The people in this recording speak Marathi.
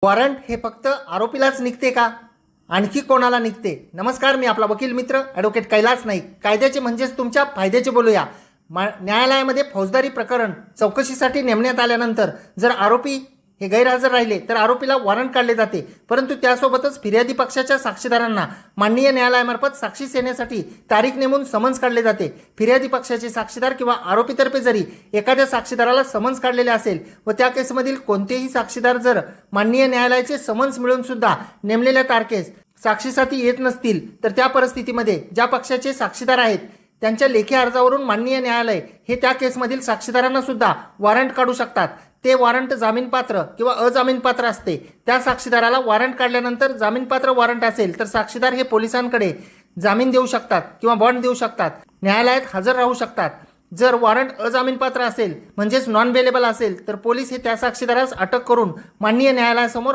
वॉरंट हे फक्त आरोपीलाच निघते का? आणखी कोणाला निघते? नमस्कार, मी आपला वकील मित्र ॲडव्होकेट कैलास नाईक. कायद्याचे म्हणजेच तुमच्या फायद्याचे बोलूया. न्यायालयामध्ये फौजदारी प्रकरण चौकशीसाठी नेमण्यात आल्यानंतर जर आरोपी हे गैरहजर राहिले तर आरोपीला वॉरंट काढले जाते. परंतु त्यासोबतच फिर्यादी पक्षाच्या साक्षीदारांना माननीय न्यायालयामार्फत साक्षी देण्यासाठी तारीख नेमून समन्स काढले जाते. फिर्यादी पक्षाचे साक्षीदार किंवा आरोपीतर्फे जरी एखाद्या साक्षीदाराला समन्स काढलेले असेल व त्या केसमधील कोणतेही साक्षीदार जर माननीय न्यायालयाचे समन्स मिळून सुद्धा नेमलेल्या तारखेस साक्षीसाठी येत नसतील तर त्या परिस्थितीमध्ये ज्या पक्षाचे साक्षीदार आहेत त्यांच्या लेखी अर्जावरून माननीय न्यायालय हे त्या केसमधील साक्षीदारांना सुद्धा वॉरंट काढू शकतात. ते वॉरंट जामीनपात्र किंवा अजामीनपात्र असते. त्या साक्षीदाराला वॉरंट काढल्यानंतर जामीनपात्र वॉरंट असेल तर साक्षीदार हे पोलिसांकडे जामीन देऊ शकतात किंवा बॉन्ड देऊ शकतात, न्यायालयात हजर राहू शकतात. जर वॉरंट अजामीनपात्र असेल म्हणजेच नॉन बेलेबल असेल तर पोलीस हे त्या साक्षीदारास अटक करून माननीय न्यायालयासमोर